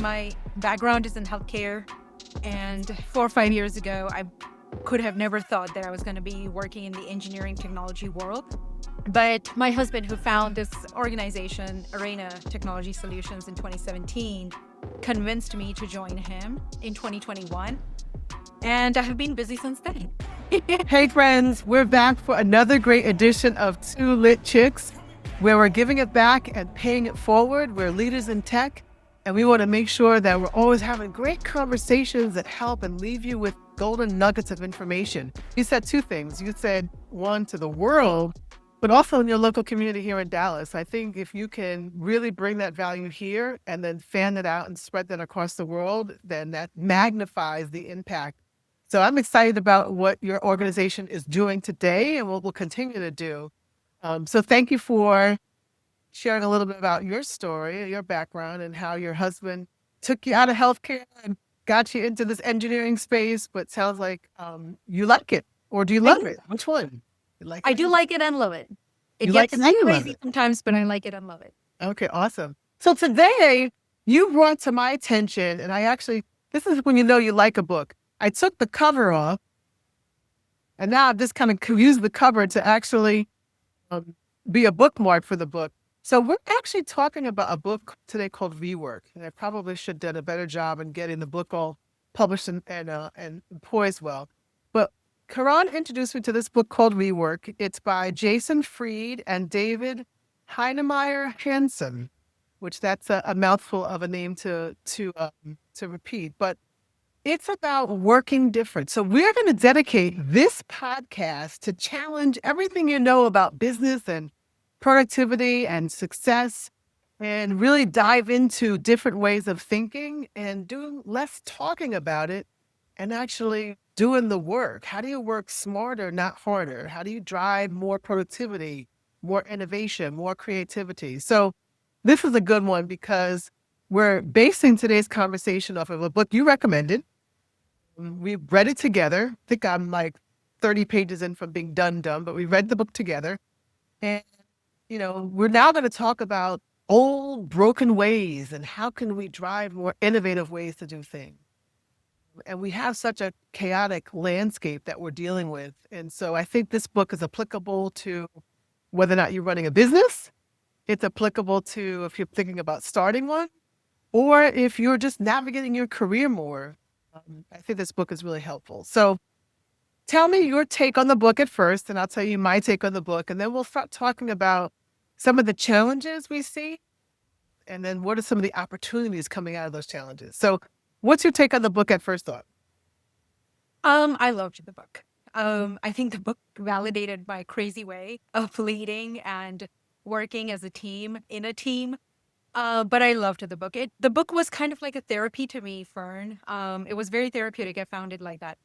My background is in healthcare, and 4 or 5 years ago, I could have never thought that I was going to be working in the engineering technology world. But my husband, who found this organization, Arayna Technology Solutions, in 2017, convinced me to join him in 2021. And I have been busy since then. Hey friends, we're back for another great edition of Two Lit Chicks, where we're giving it back and paying it forward. We're leaders in tech, and we want to make sure that we're always having great conversations that help and leave you with golden nuggets of information. You said two things. You said one to the world, but also in your local community here in Dallas. I think if you can really bring that value here and then fan it out and spread that across the world, then that magnifies the impact. So I'm excited about what your organization is doing today and what we'll continue to do. So thank you for sharing a little bit about your story, your background, and how your husband took you out of healthcare and got you into this engineering space, but sounds like you like it. Or do you love it? Which one? You like I it? do like it and love it. It You like gets it and you love crazy it. sometimes, but I like it and love it. Okay, awesome. So today you brought to my attention, and this is when you know you like a book. I took the cover off, and now I've just kind of used the cover to actually be a bookmark for the book. So we're actually talking about a book today called Rework, and I probably should have done a better job in getting the book all published and poised well. But Kiran introduced me to this book called Rework. It's by Jason Fried and David Heinemeier Hansson, which that's a mouthful of a name to repeat. But it's about working different. So we're going to dedicate this podcast to challenge everything you know about business and productivity and success, and really dive into different ways of thinking and doing less talking about it and actually doing the work. How do you work smarter, not harder? How do you drive more productivity, more innovation, more creativity? So this is a good one because we're basing today's conversation off of a book you recommended. We read it together. I think I'm like 30 pages in from being done, but we read the book together. And, we're now going to talk about old broken ways and how can we drive more innovative ways to do things. And we have such a chaotic landscape that we're dealing with. And so I think this book is applicable to whether or not you're running a business. It's applicable to if you're thinking about starting one, or if you're just navigating your career more. I think this book is really helpful. So tell me your take on the book at first, and I'll tell you my take on the book. And then we'll start talking about some of the challenges we see, and then what are some of the opportunities coming out of those challenges. So what's your take on the book at first thought? I loved the book. I think the book validated my crazy way of leading and working as a team in a team. But I loved the book. The book was kind of like a therapy to me, Fern. It was very therapeutic. I found it like that.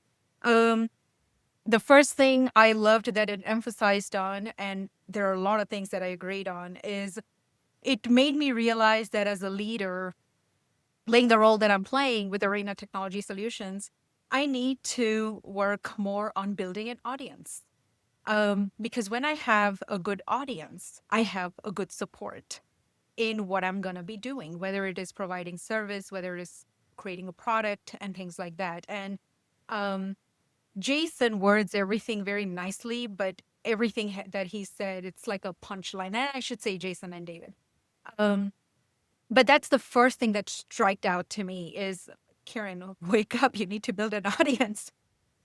The first thing I loved that it emphasized on, and there are a lot of things that I agreed on, is it made me realize that as a leader, playing the role that I'm playing with Arayna Technology Solutions, I need to work more on building an audience. Because when I have a good audience, I have a good support in what I'm going to be doing, whether it is providing service, whether it is creating a product and things like that. And Jason words everything very nicely, but everything that he said, it's like a punchline. And I should say Jason and David. But that's the first thing that struck out to me is, Kiran, wake up. You need to build an audience.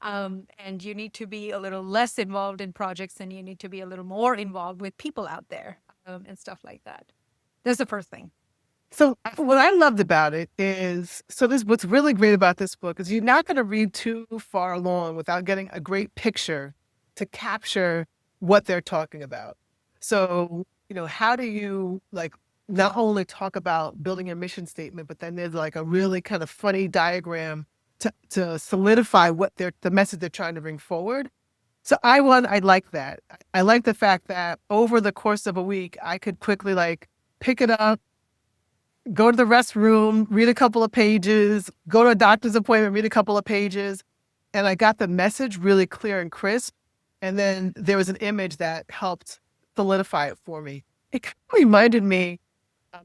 And you need to be a little less involved in projects, and you need to be a little more involved with people out there and stuff like that. That's the first thing. So what I loved about it is, what's really great about this book is you're not going to read too far along without getting a great picture to capture what they're talking about. So, how do you not only talk about building a mission statement, but then there's like a really kind of funny diagram to solidify what the message they're trying to bring forward. So I like that. I like the fact that over the course of a week, I could quickly pick it up, go to the restroom, read a couple of pages, go to a doctor's appointment, read a couple of pages. And I got the message really clear and crisp. And then there was an image that helped solidify it for me. It kind of reminded me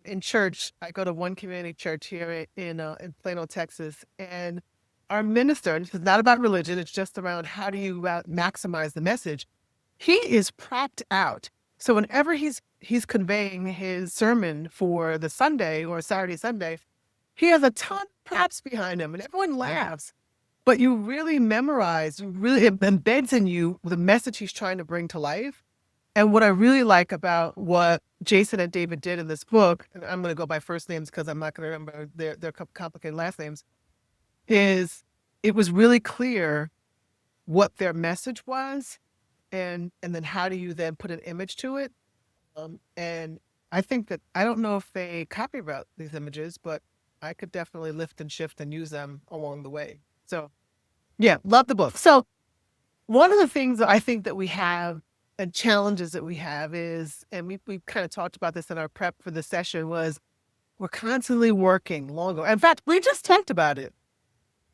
in church. I go to one community church here in Plano, Texas, and our minister. And this is not about religion; it's just around how do you maximize the message. He is propped out. So whenever he's conveying his sermon for the Sunday or Saturday Sunday, he has a ton of props behind him, and everyone laughs. But you really memorize, you really it embeds in you the message he's trying to bring to life. And what I really like about what Jason and David did in this book, and I'm going to go by first names because I'm not going to remember their complicated last names, is it was really clear what their message was, and then how do you then put an image to it. And I think that I don't know if they copyright these images, but I could definitely lift and shift and use them along the way. So yeah, love the book. So one of the things that I think that we have and challenges that we have is, and we kind of talked about this in our prep for the session, was we're constantly working longer. In fact, we just talked about it.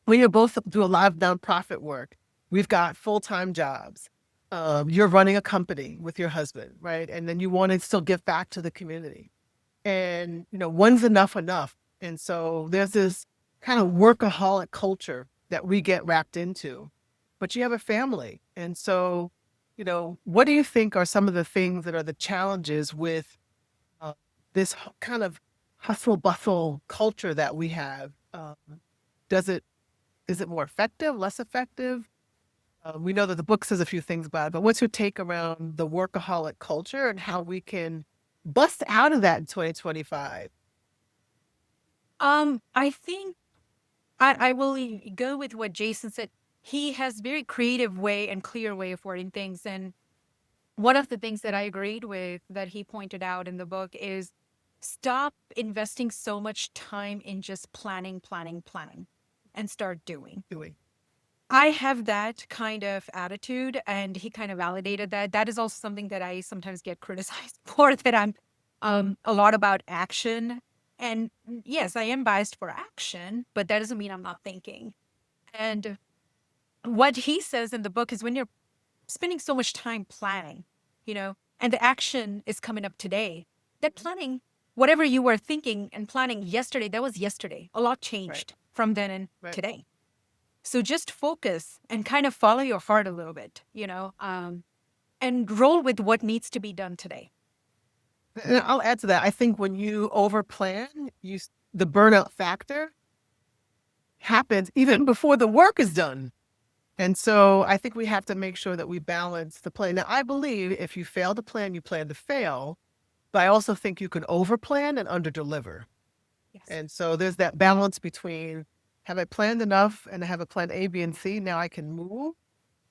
We both do a lot of nonprofit work. We've got full-time jobs. You're running a company with your husband, right? And then you want to still give back to the community. And, when's enough enough? And so there's this kind of workaholic culture that we get wrapped into. But you have a family. And so, what do you think are some of the things that are the challenges with this kind of hustle bustle culture that we have? Is it more effective, less effective? We know that the book says a few things about it, but what's your take around the workaholic culture and how we can bust out of that in 2025? I think I will go with what Jason said. He has very creative way and clear way of wording things. And one of the things that I agreed with that he pointed out in the book is stop investing so much time in just planning, and start doing. Doing. I have that kind of attitude, and he kind of validated that. That is also something that I sometimes get criticized for, that I'm a lot about action. And yes, I am biased for action, but that doesn't mean I'm not thinking. And what he says in the book is when you're spending so much time planning, and the action is coming up today, that planning, whatever you were thinking and planning yesterday, that was yesterday. A lot changed from then and today. So just focus and kind of follow your heart a little bit, and roll with what needs to be done today. And I'll add to that. I think when you overplan, the burnout factor happens even before the work is done. And so I think we have to make sure that we balance the plan. Now, I believe if you fail to plan, you plan to fail. But I also think you can overplan and underdeliver. Yes. And so there's that balance between, have I planned enough and I have a plan A, B, and C, now I can move?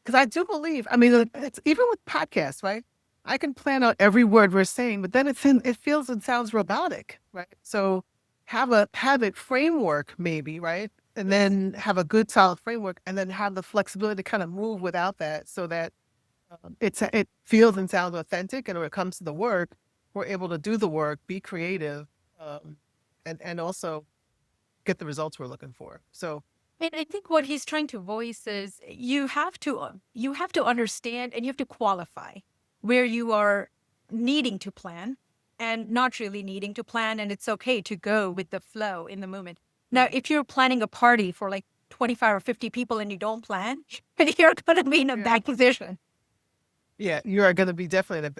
Because I do believe, it's even with podcasts, right? I can plan out every word we're saying, but then it feels and sounds robotic, right? So have a framework maybe, right? And then have a good solid framework, and then have the flexibility to kind of move without that, so that it feels and sounds authentic. And when it comes to the work, we're able to do the work, be creative, and also get the results we're looking for. So, and I think what he's trying to voice is you have to understand and you have to qualify where you are needing to plan and not really needing to plan, and it's okay to go with the flow in the moment. Now, if you're planning a party for like 25 or 50 people and you don't plan, you're going to be in a bad position. Yeah, you are going to be definitely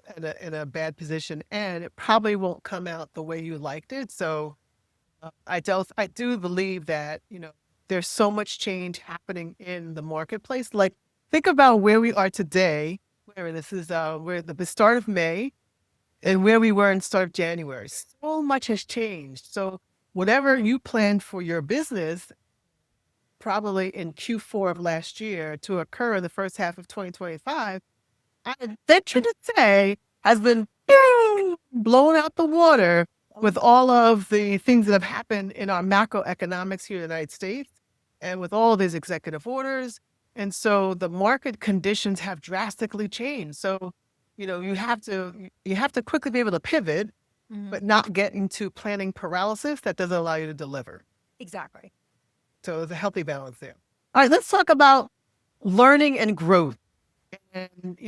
in a bad position, and it probably won't come out the way you liked it. So I do believe that, there's so much change happening in the marketplace. Like, think about where we are today, where this is, we're at the start of May, and where we were in start of January. So much has changed. So whatever you planned for your business, probably in Q4 of last year to occur in the first half of 2025, I venture to say has been blown out the water with all of the things that have happened in our macroeconomics here in the United States, and with all of these executive orders. And so the market conditions have drastically changed. So, you have to quickly be able to pivot, but not get into planning paralysis that doesn't allow you to deliver. Exactly. So there's a healthy balance there. All right, let's talk about learning and growth. And,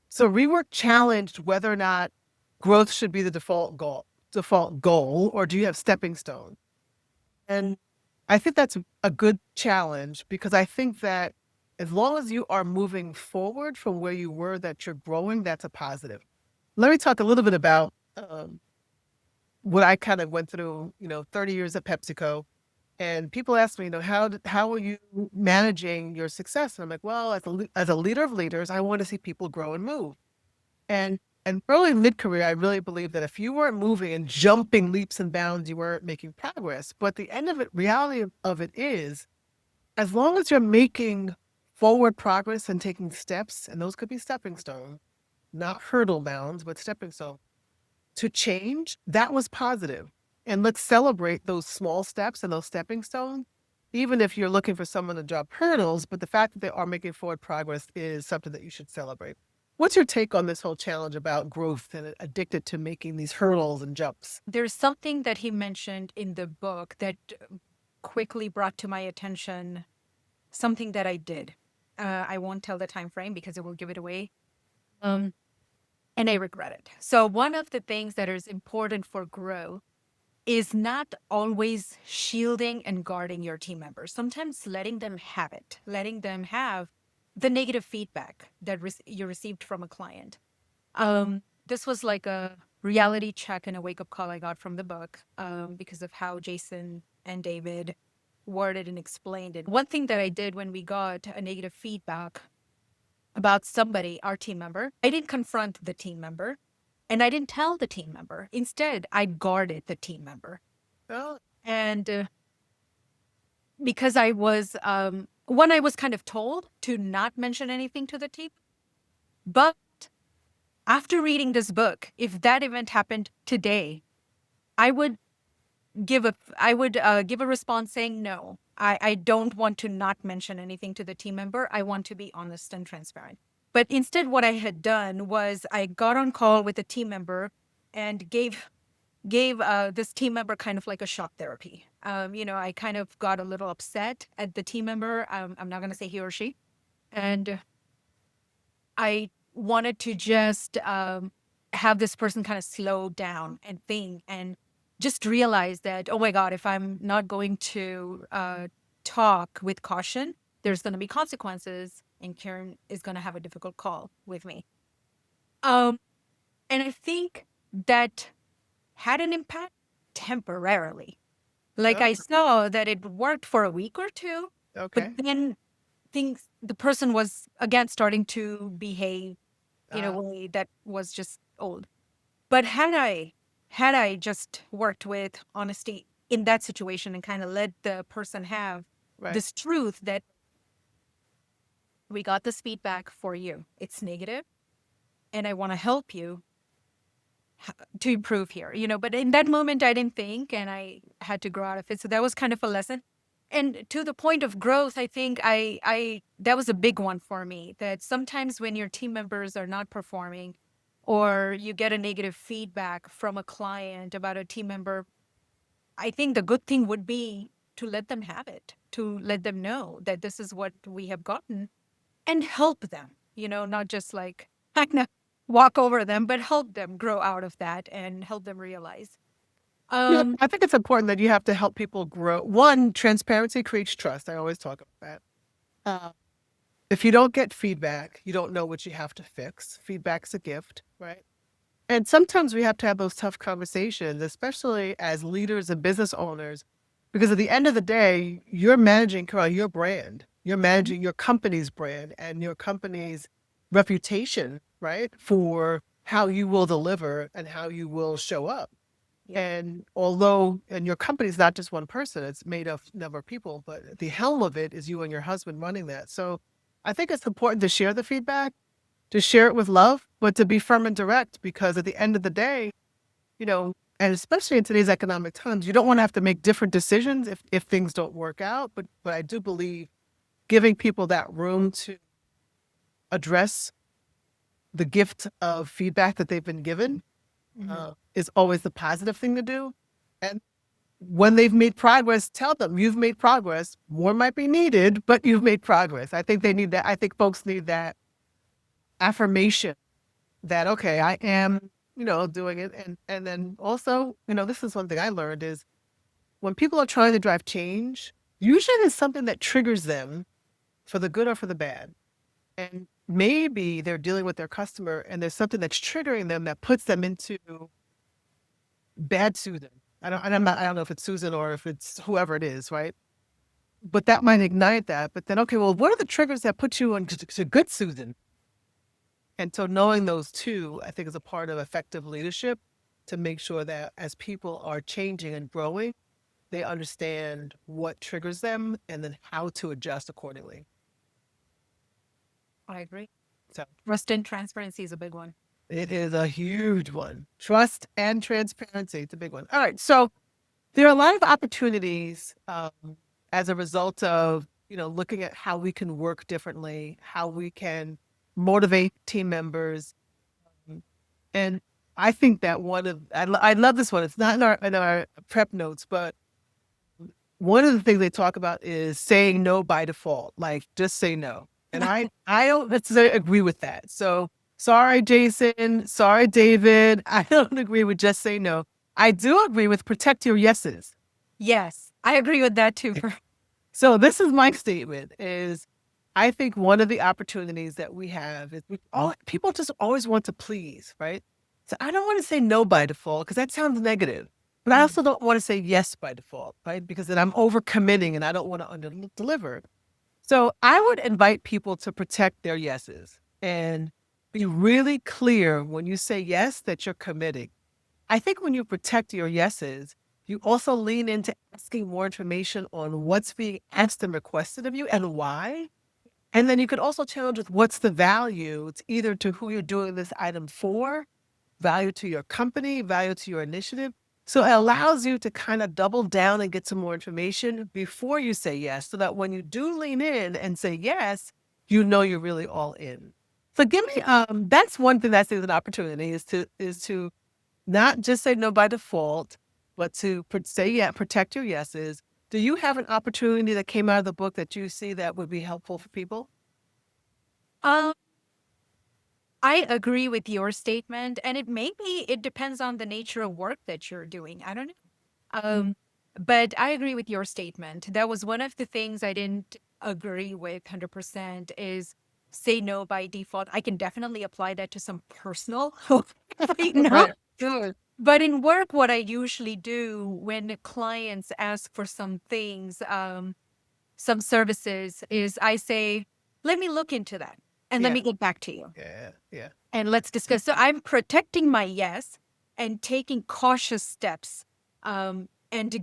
so Rework challenged whether or not growth should be the default goal. default goal, or do you have stepping stones? And I think that's a good challenge, because I think that as long as you are moving forward from where you were, that you're growing, that's a positive. Let me talk a little bit about what I kind of went through, 30 years at PepsiCo. And people ask me, how are you managing your success? And I'm like, well, as a leader of leaders, I want to see people grow and move. And early mid-career, I really believe that if you weren't moving and jumping leaps and bounds, you weren't making progress. But the end of it, reality of it is, as long as you're making forward progress and taking steps, and those could be stepping stones, not hurdle bounds, but stepping stones, to change, that was positive. And let's celebrate those small steps and those stepping stones, even if you're looking for someone to jump hurdles. But the fact that they are making forward progress is something that you should celebrate. What's your take on this whole challenge about growth and addicted to making these hurdles and jumps? There's something that he mentioned in the book that quickly brought to my attention something that I did. I won't tell the time frame because it will give it away. Um, and I regret it. So one of the things that is important for growth is not always shielding and guarding your team members. Sometimes letting them have it, letting them have the negative feedback that you received from a client. This was like a reality check and a wake up call I got from the book because of how Jason and David worded and explained it. One thing that I did when we got a negative feedback about somebody, our team member, I didn't confront the team member and I didn't tell the team member. Instead, I guarded the team member. Oh, And because I was, one, I was kind of told to not mention anything to the team. But after reading this book, if that event happened today, I would give a response saying no. I don't want to not mention anything to the team member. I want to be honest and transparent. But instead, what I had done was I got on call with a team member and gave this team member kind of like a shock therapy. I kind of got a little upset at the team member. I'm not going to say he or she. And I wanted to just have this person kind of slow down and think and just realize that, oh my God, if I'm not going to talk with caution, there's going to be consequences and Kiran is going to have a difficult call with me. And I think that had an impact temporarily. Like oh, I saw that it worked for a week or two, but okay. then the person was again starting to behave in a Uh, way that was just old. But had I just worked with honesty in that situation and kind of let the person have right. this truth that we got this feedback for you, it's negative, and I want to help you to improve here, but in that moment I didn't think and I had to grow out of it. So that was kind of a lesson. And to the point of growth, I think I that was a big one for me, that sometimes when your team members are not performing or you get a negative feedback from a client about a team member, I think the good thing would be to let them have it, to let them know that this is what we have gotten and help them, not just like kind of walk over them, but help them grow out of that and help them realize. Um, I think it's important that you have to help people grow. One, transparency creates trust. I always talk about that. If you don't get feedback, you don't know what you have to fix. Feedback's a gift, right? And sometimes we have to have those tough conversations, especially as leaders and business owners, because at the end of the day, you're managing, Carol, your brand. You're managing your company's brand and your company's reputation, right? For how you will deliver and how you will show up. yeah. And your company's not just one person, it's made of a number of people, but at the helm of it is you and your husband running that. So I think it's important to share the feedback, to share it with love, but to be firm and direct, because at the end of the day, and especially in today's economic times, you don't want to have to make different decisions if things don't work out. But I do believe giving people that room to address the gift of feedback that they've been given Mhm. is always the positive thing to do. And when they've made progress, tell them you've made progress. More might be needed, but you've made progress. I think they need that. I think folks need that affirmation that, okay, I am doing it. And then also, this is one thing I learned is when people are trying to drive change, usually there's something that triggers them for the good or for the bad. And maybe they're dealing with their customer and there's something that's triggering them that puts them into bad Susan. I don't know if it's Susan or if it's whoever it is, right? But that might ignite that. But then, okay, well, what are the triggers that put you into to good Susan? And so knowing those two, I think is a part of effective leadership to make sure that as people are changing and growing, they understand what triggers them and then how to adjust accordingly. I agree. So Trust and transparency is a big one. it is a huge one. Trust and transparency. It's a big one. All right. So there are a lot of opportunities as a result of, looking at how we can work differently, how we can motivate team members. And I think that I love this one. It's not in our prep notes, but one of the things they talk about is saying no by default, like just say no. And I don't necessarily agree with that. So sorry, Jason. Sorry, David. I don't agree with just say no. I do agree with protect your yeses. Yes, I agree with that too. So this is my statement is I think one of the opportunities that we have is people just always want to please, right? So I don't want to say no by default because that sounds negative. But I also don't want to say yes by default, right? Because then I'm overcommitting and I don't want to under deliver. So I would invite people to protect their yeses and be really clear when you say yes that you're committing. I think when you protect your yeses, you also lean into asking more information on what's being asked and requested of you and why. And then you could also challenge with what's the value. It's either to who you're doing this item for, value to your company, value to your initiative. So it allows you to kind of double down and get some more information before you say yes, so that when you do lean in and say yes, you know you're really all in. So give me that's one thing that is an opportunity is to not just say no by default, but to say yeah, protect your yeses. Do you have an opportunity that came out of the book that you see that would be helpful for people? Um, I agree with your statement, and it depends on the nature of work that you're doing. I don't know. But I agree with your statement. That was one of the things I didn't agree with 100% is say no by default. I can definitely apply that to some personal right now. Right. Good. But in work, what I usually do when clients ask for some things, some services, is I say, let me look into that and let Yeah. me get back to you Yeah. Yeah. and let's discuss. So I'm protecting my yes and taking cautious steps and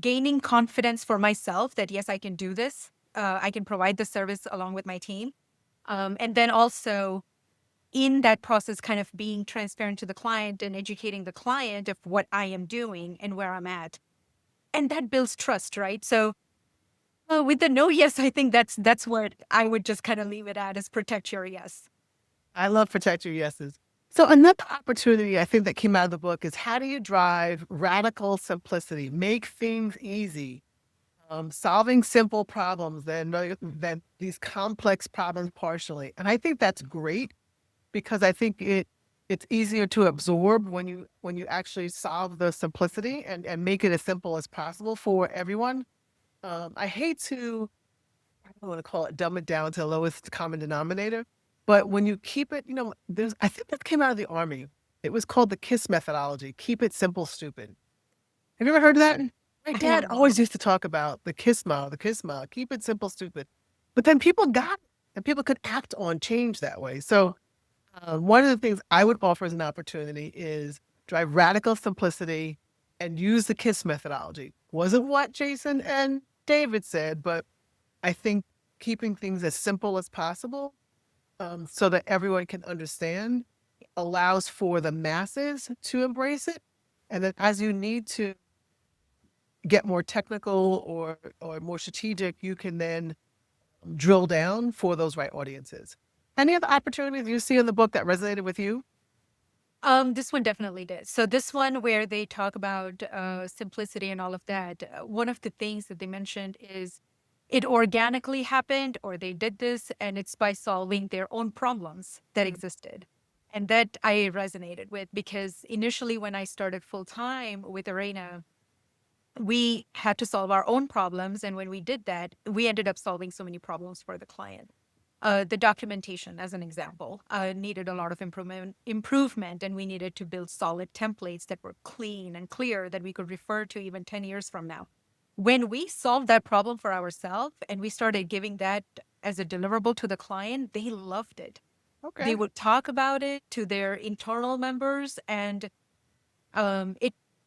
gaining confidence for myself that yes, I can do this. I can provide the service along with my team. And then also in that process, kind of being transparent to the client and educating the client of what I am doing and where I'm at. And that builds trust, right? So with the no yes, I think that's what I would just kind of leave it at is protect your yes. I love protect your yeses. So another opportunity I think that came out of the book is how do you drive radical simplicity, make things easy, solving simple problems than these complex problems partially. And I think that's great because I think it's easier to absorb when you actually solve the simplicity and make it as simple as possible for everyone. I hate to I don't want to call it dumb it down to the lowest common denominator, but when you keep it, there's I think that came out of the army. It was called the KISS methodology. Keep it simple, stupid. Have you ever heard of that? My I dad have not. always used to talk about the KISS model, keep it simple, stupid. But then people got it and people could act on change that way. So one of the things I would offer as an opportunity is drive radical simplicity and use the KISS methodology. Wasn't what Jason and David said, but I think keeping things as simple as possible so that everyone can understand allows for the masses to embrace it. And then as you need to get more technical or more strategic, you can then drill down for those right audiences. Any other opportunities you see in the book that resonated with you? This one definitely did. So this one where they talk about simplicity and all of that, one of the things that they mentioned is it organically happened or they did this and it's by solving their own problems that existed. And that I resonated with, because initially when I started full time with Arayna, we had to solve our own problems. And when we did that, we ended up solving so many problems for the client. The documentation, as an example, needed a lot of improvement, and we needed to build solid templates that were clean and clear that we could refer to even 10 years from now. When we solved that problem for ourselves and we started giving that as a deliverable to the client, they loved it. They Okay. would talk about it to their internal members, and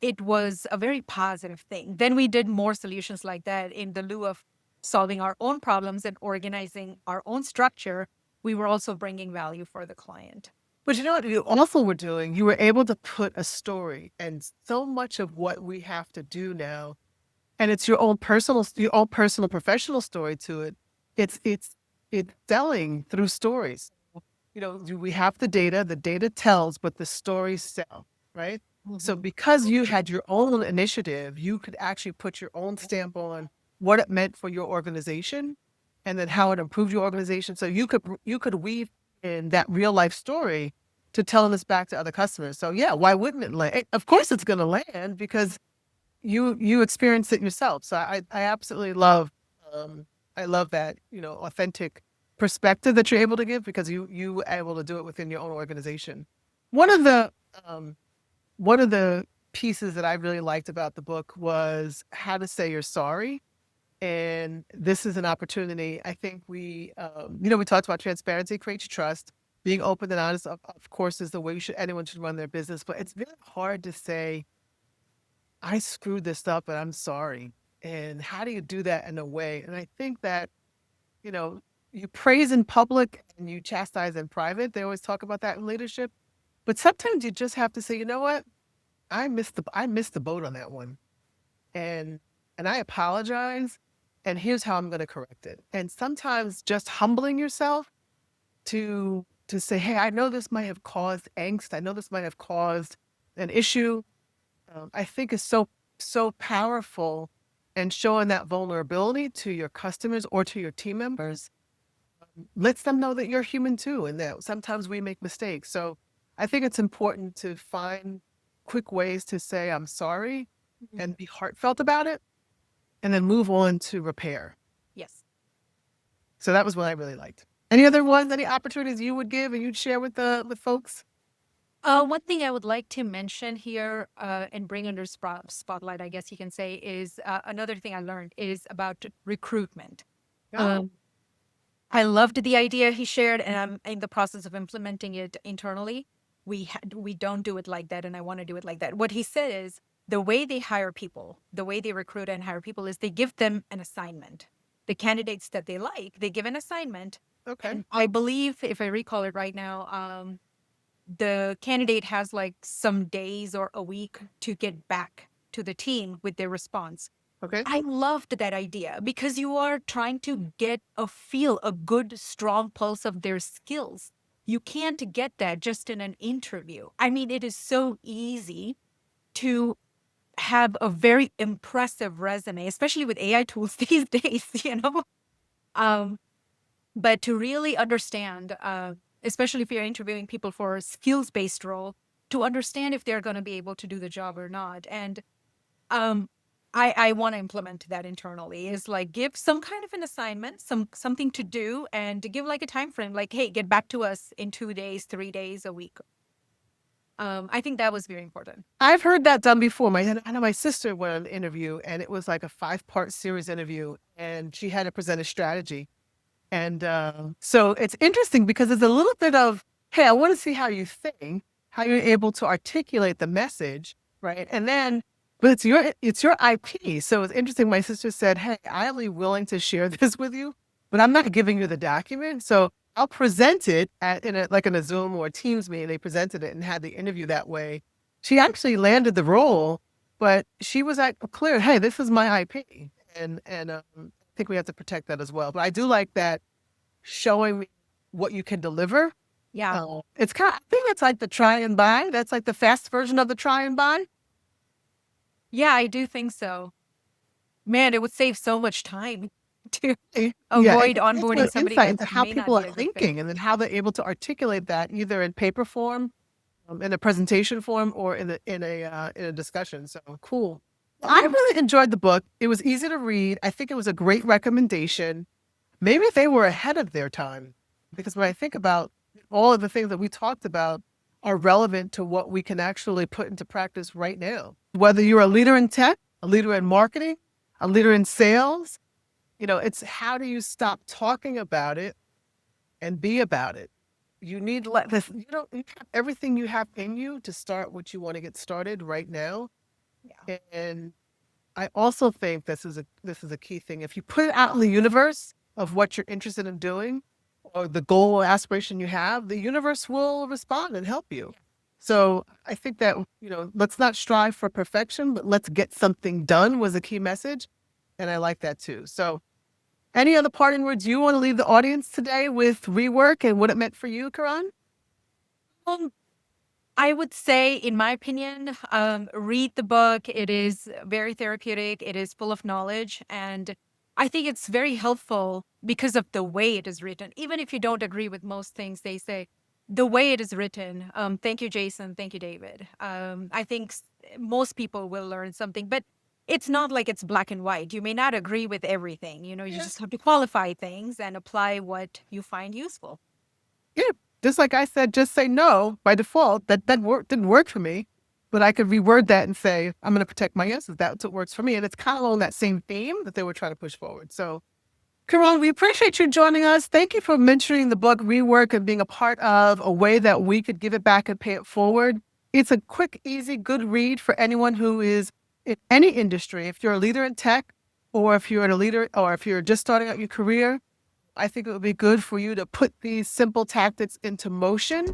it was a very positive thing. Then we did more solutions like that in the lieu of solving our own problems and organizing our own structure. We were also bringing value for the client. But you know what you also were doing? You were able to put a story, and so much of what we have to do now, and it's your own personal professional story to it. It's selling through stories. We have the data tells, but the stories sell, right? So Mhm. because you had your own initiative, you could actually put your own stamp on what it meant for your organization and then how it improved your organization. So you could weave in that real life story to telling this back to other customers. So yeah, why wouldn't it land? Of course it's gonna land because you experience it yourself. So I absolutely love I love that, authentic perspective that you're able to give because you were able to do it within your own organization. One of the um one of the pieces that I really liked about the book was how to say you're sorry. And this is an opportunity. I think we talked about transparency creates trust. Being open and honest, of course, is the way anyone should run their business. But it's very hard to say, I screwed this up and I'm sorry. And how do you do that in a way? And I think that, you know, you praise in public and you chastise in private. They always talk about that in leadership. But sometimes you just have to say, you know what? I missed the boat on that one. And I apologize. And here's how I'm gonna correct it. And sometimes just humbling yourself to say, hey, I know this might have caused angst. I know this might have caused an issue. I think is so powerful, and showing that vulnerability to your customers or to your team members lets them know that you're human too, and that sometimes we make mistakes. So I think it's important to find quick ways to say I'm sorry Mhm. and be heartfelt about it, and then move on to repair. Yes. So that was what I really liked. Any other ones? Any opportunities you would give and you'd share with folks? One thing I would like to mention here, and bring under spotlight, I guess you can say, is another thing I learned is about recruitment. Oh, Um, I loved the idea he shared, and I'm in the process of implementing it internally. We don't do it like that, and I want to do it like that. What he said is the way they hire people, the way they recruit and hire people is they give them an assignment. The candidates that they like, they give an assignment, okay, and I believe, if I recall it right now, the candidate has like some days or a week to get back to the team with their response. okay, I loved that idea because you are trying to get a good, strong pulse of their skills. You can't get that just in an interview. I mean, it is so easy to have a very impressive resume, especially with AI tools these days, you know? Um, but to really understand, especially if you're interviewing people for a skills-based role, to understand if they're going to be able to do the job or not. And um, I want to implement that internally. Is like give some kind of an assignment, something to do, and to give like a time frame. Like, hey, get back to us in 2 days, 3 days, a week. I think that was very important. I've heard that done before. I know my sister went on an interview, and it was like a 5-part series interview, and she had to present a strategy. And so it's interesting because it's a little bit of, hey, I want to see how you think, how you're able to articulate the message, right? And then, but it's your IP. So it's interesting. My sister said, hey, I'm really willing to share this with you, but I'm not giving you the document. So I'll present it in a Zoom or a Teams meeting. They presented it and had the interview that way. She actually landed the role, but she was clear, hey, this is my IP, and I think we have to protect that as well. But I do like that showing me what you can deliver. Yeah, It's I think it's like the try and buy. That's like the fast version of the try and buy. yeah, I do think so. Man, it would save so much time. to Yeah, avoid it gives you onboarding an somebody insight that into how may not people are be a good fit. thinking and then how they're able to articulate that either in paper form, in a presentation form, or in a discussion. So cool. I really enjoyed the book. It was easy to read. I think it was a great recommendation. Maybe they were ahead of their time because when I think about all of the things that we talked about are relevant to what we can actually put into practice right now. Whether you're a leader in tech, a leader in marketing, a leader in sales, it's how do you stop talking about it and be about it? You need to let this, you have everything you have in you to start what you want to get started right now. Yeah. And I also think this is a key thing. If you put it out in the universe of what you're interested in doing or the goal or aspiration you have, the universe will respond and help you. So I think that, let's not strive for perfection, but let's get something done was a key message. And I like that too. So any other parting words you want to leave the audience today with Rework and what it meant for you, Kiran? Um, I would say, in my opinion, read the book. It is very therapeutic. It is full of knowledge. And I think it's very helpful because of the way it is written. Even if you don't agree with most things they say, the way it is written. Thank you, Jason. Thank you, David. I think most people will learn something, but it's not like it's black and white. You may not agree with everything. You Yeah. just have to qualify things and apply what you find useful. Yeah. Just like I said, just say no by default. That didn't work for me, but I could reword that and say, I'm going to protect my yeses. That's what works for me. And it's kind of along that same theme that they were trying to push forward. So, Karan, we appreciate you joining us. Thank you for mentioning the book Rework and being a part of a way that we could give it back and pay it forward. It's a quick, easy, good read for anyone who is in any industry. If you're a leader in tech, or if you're a leader, or if you're just starting out your career, I think it would be good for you to put these simple tactics into motion.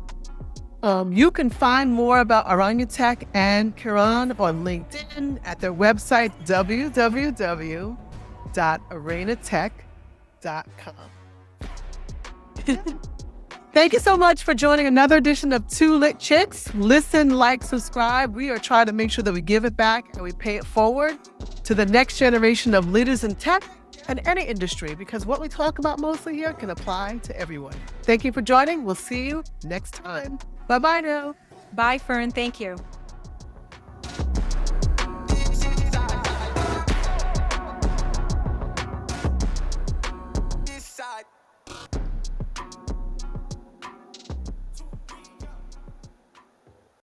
You can find more about Arayna Tech and Kiran on LinkedIn at their website, www.araynatech.com. Thank you so much for joining another edition of Two Lit Chicks. Listen, like, subscribe. We are trying to make sure that we give it back and we pay it forward to the next generation of leaders in tech and any industry, because what we talk about mostly here can apply to everyone. Thank you for joining. We'll see you next time. Bye-bye now. Bye, Fern. Thank you.